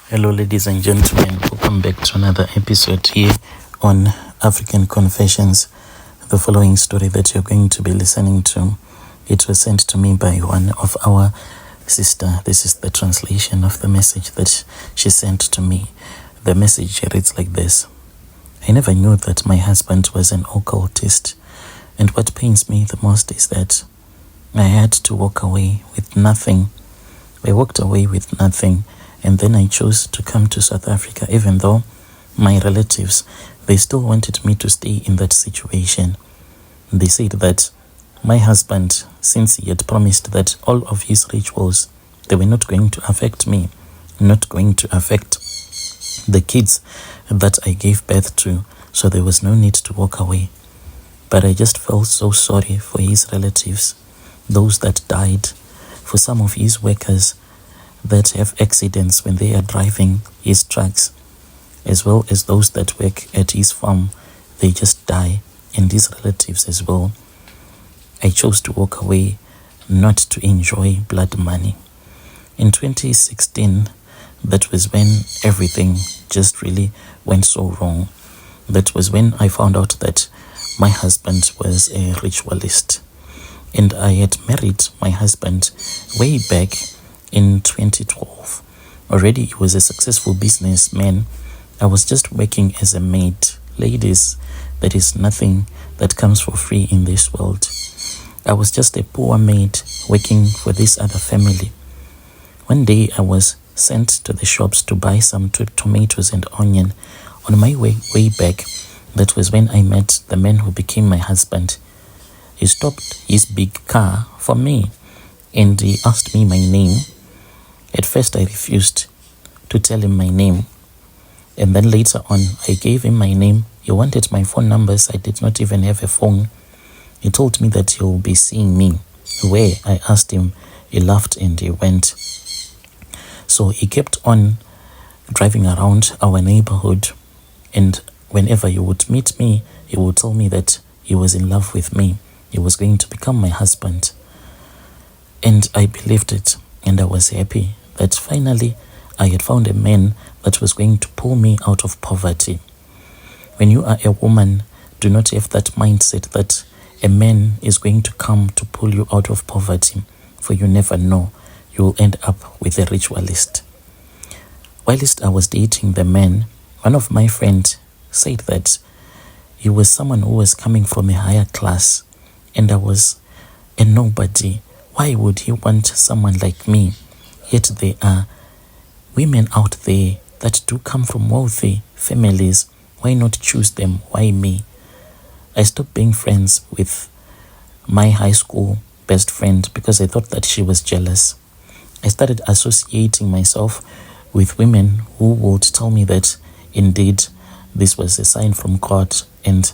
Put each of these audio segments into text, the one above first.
Hello ladies and gentlemen, welcome back to another episode here on African Confessions. The following story that you're going to be listening to, it was sent to me by one of our sister. This is the translation of the message that she sent to me. The message reads like this. I never knew that my husband was an occultist, and what pains me the most is that I had to walk away with nothing. I walked away with nothing, and then I chose to come to South Africa, even though my relatives, they still wanted me to stay in that situation. They said that my husband, since he had promised that all of his rituals, they were not going to affect me, not going to affect the kids that I gave birth to, so there was no need to walk away. But I just felt so sorry for his relatives, those that died, for some of his workers that have accidents when they are driving his trucks, as well as those that work at his farm. They just die, and his relatives as well. I chose to walk away, not to enjoy blood money. In 2016, that was when everything just really went so wrong. That was when I found out that my husband was a ritualist. And I had married my husband way back in 2012. Already he was a successful businessman. I was just working as a maid. Ladies, there is nothing that comes for free in this world. I was just a poor maid working for this other family. One day I was sent to the shops to buy some tomatoes and onion. On my way back, that was when I met the man who became my husband. He stopped his big car for me and he asked me my name. At first I refused to tell him my name, and then later on I gave him my name. He wanted my phone numbers. I did not even have a phone. He told me that he will be seeing me. Where? I asked him. He laughed and he went. So he kept on driving around our neighborhood, and whenever he would meet me, he would tell me that he was in love with me. He was going to become my husband. And I believed it, and I was happy that finally I had found a man that was going to pull me out of poverty. When you are a woman, do not have that mindset that a man is going to come to pull you out of poverty, for you never know. You will end up with a ritualist. Whilst I was dating the man, one of my friends said that he was someone who was coming from a higher class, and I was a nobody. Why would he want someone like me? Yet there are women out there that do come from wealthy families. Why not choose them? Why me? I stopped being friends with my high school best friend because I thought that she was jealous. I started associating myself with women who would tell me that indeed this was a sign from God, and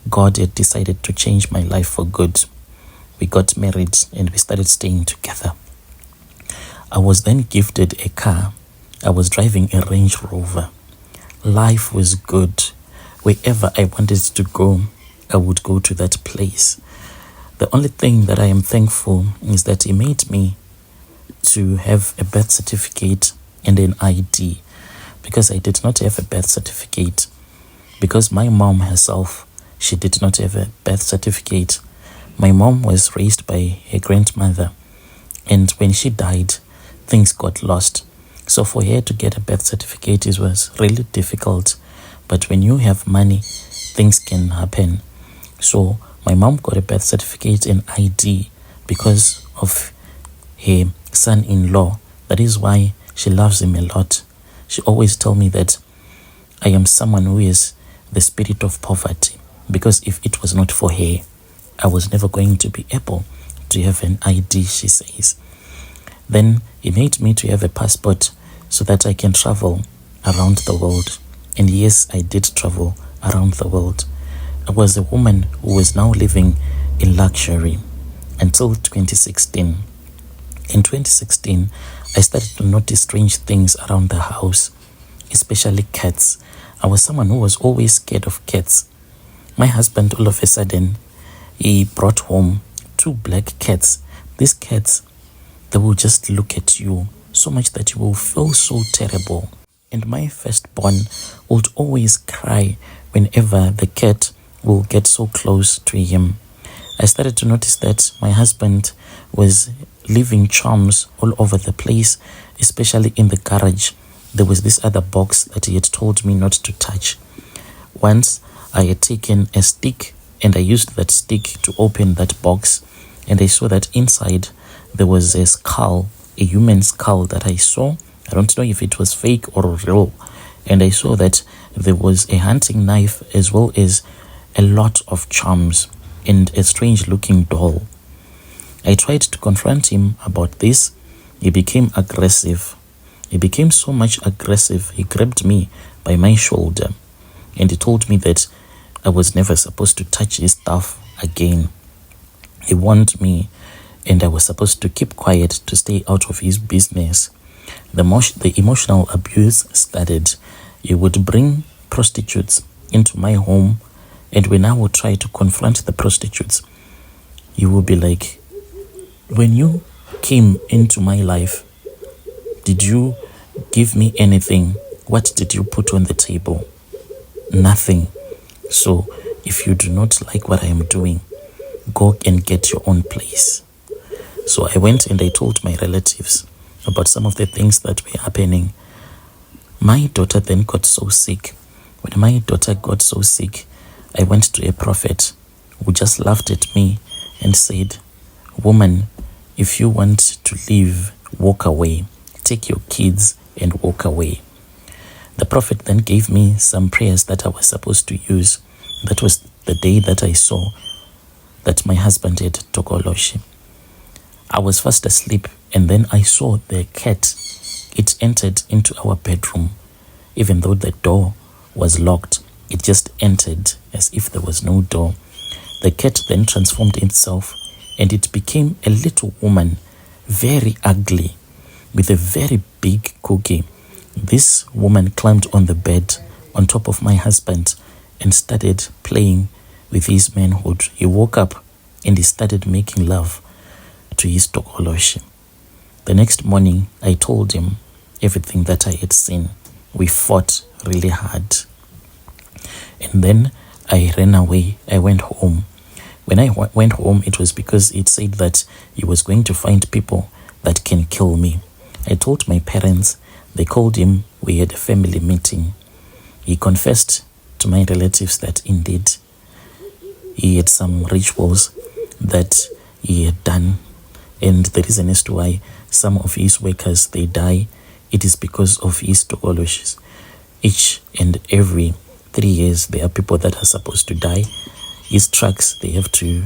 God had decided to change my life for good. We got married and we started staying together. I was then gifted a car. I was driving a Range Rover. Life was good. Wherever I wanted to go, I would go to that place. The only thing that I am thankful is that he made me to have a birth certificate and an ID, because I did not have a birth certificate. Because my mom herself, she did not have a birth certificate. My mom was raised by her grandmother, and when she died, things got lost. So for her to get a birth certificate, it was really difficult. But when you have money, things can happen. So my mom got a birth certificate and ID because of her son-in-law. That is why she loves him a lot. She always told me that I am someone who is the spirit of poverty, because if it was not for her, I was never going to be able to have an ID, she says. Then he made me to have a passport so that I can travel around the world. And yes, I did travel around the world. I was a woman who was now living in luxury until 2016. In 2016, I started to notice strange things around the house, especially cats. I was someone who was always scared of cats. My husband, all of a sudden, he brought home 2 black cats. These cats, they will just look at you so much that you will feel so terrible. And my firstborn would always cry whenever the cat will get so close to him. I started to notice that my husband was leaving charms all over the place, especially in the garage. There was this other box that he had told me not to touch. Once I had taken a stick and I used that stick to open that box, and I saw that inside there was a skull, a human skull that I saw. I don't know if it was fake or real. And I saw that there was a hunting knife as well as a lot of charms and a strange looking doll. I tried to confront him about this. He became aggressive. He became so much aggressive. He grabbed me by my shoulder and he told me that I was never supposed to touch his stuff again. He warned me and I was supposed to keep quiet to stay out of his business. The emotional abuse started. He would bring prostitutes into my home, and when I would try to confront the prostitutes, he would be like, when you came into my life, did you give me anything? What did you put on the table? Nothing. So if you do not like what I am doing, go and get your own place. So I went and I told my relatives about some of the things that were happening. My daughter then got so sick. When my daughter got so sick, I went to a prophet who just laughed at me and said, woman, if you want to leave, walk away. Take your kids and walk away. The prophet then gave me some prayers that I was supposed to use. That was the day that I saw that my husband had tokoloshi. I was fast asleep and then I saw the cat. It entered into our bedroom. Even though the door was locked, it just entered as if there was no door. The cat then transformed itself and it became a little woman, very ugly, with a very big cookie. This woman climbed on the bed on top of my husband and started playing with his manhood. He woke up and he started making love to his tokoloshi. The next morning, I told him everything that I had seen. We fought really hard. And then I ran away. I went home. When I went home, it was because it said that he was going to find people that can kill me. I told my parents. They called him. We had a family meeting. He confessed to my relatives that indeed he had some rituals that he had done. And the reason as to why some of his workers, they die, it is because of his tokoloshis. Each and every 3 years, there are people that are supposed to die. His trucks, they have to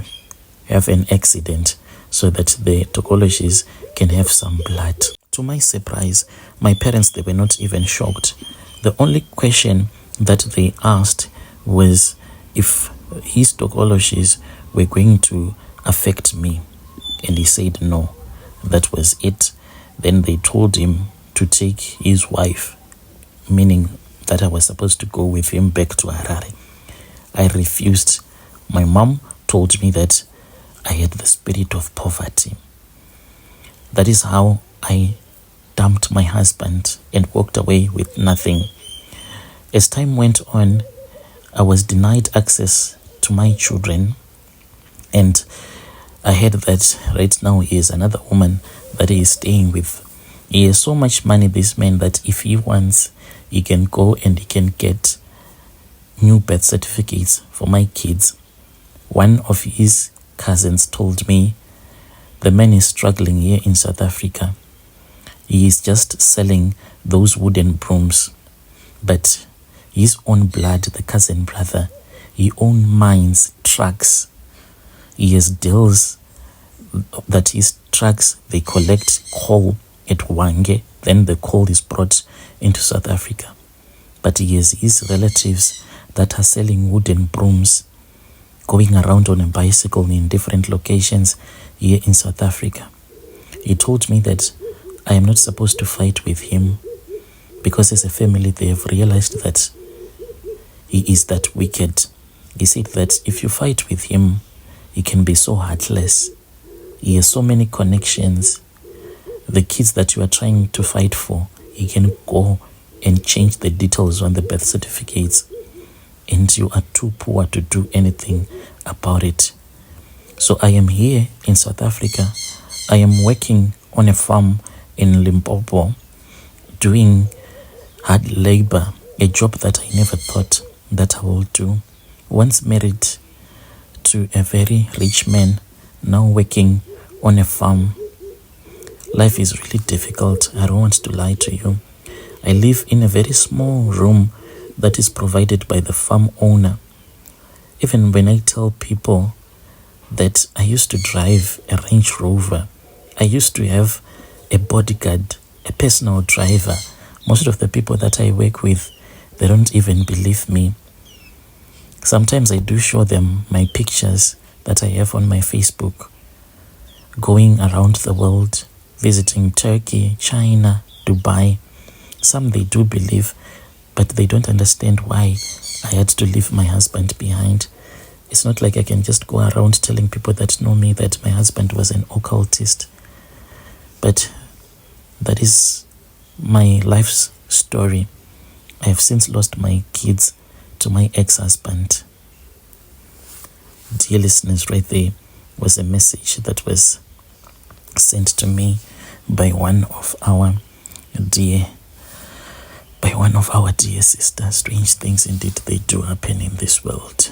have an accident so that the tokoloshis can have some blood. To my surprise, my parents, they were not even shocked. The only question that they asked was if his tokoloshis were going to affect me. And he said no. That was it. Then they told him to take his wife, meaning that I was supposed to go with him back to Harare. I refused. My mom told me that I had the spirit of poverty. That is how I dumped my husband and walked away with nothing. As time went on, I was denied access to my children, and I heard that right now he is another woman that he is staying with. He has so much money, this man, that if he wants, he can go and he can get new birth certificates for my kids. One of his cousins told me the man is struggling here in South Africa. He is just selling those wooden brooms. But his own blood, the cousin brother, he owns mines, trucks. He has deals that his trucks, they collect coal at Wange, then the coal is brought into South Africa. But he has his relatives that are selling wooden brooms, going around on a bicycle in different locations here in South Africa. He told me that I am not supposed to fight with him because as a family they have realized that he is that wicked. He said that if you fight with him, he can be so heartless. He has so many connections. The kids that you are trying to fight for, he can go and change the details on the birth certificates, and you are too poor to do anything about it. So I am here in South Africa. I am working on a farm in Limpopo, doing hard labor, a job that I never thought that I will do. Once married to a very rich man, now working on a farm. Life is really difficult. I don't want to lie to you. I live in a very small room that is provided by the farm owner. Even when I tell people that I used to drive a Range Rover, I used to have a bodyguard, a personal driver, most of the people that I work with, they don't even believe me. Sometimes I do show them my pictures that I have on my Facebook, going around the world, visiting Turkey, China, Dubai. Some they do believe, but they don't understand why I had to leave my husband behind. It's not like I can just go around telling people that know me that my husband was an occultist. But that is my life's story. I have since lost my kids to my ex-husband. Dear listeners, right there was a message that was sent to me by one of our dear sisters. Strange things indeed they do happen in this world.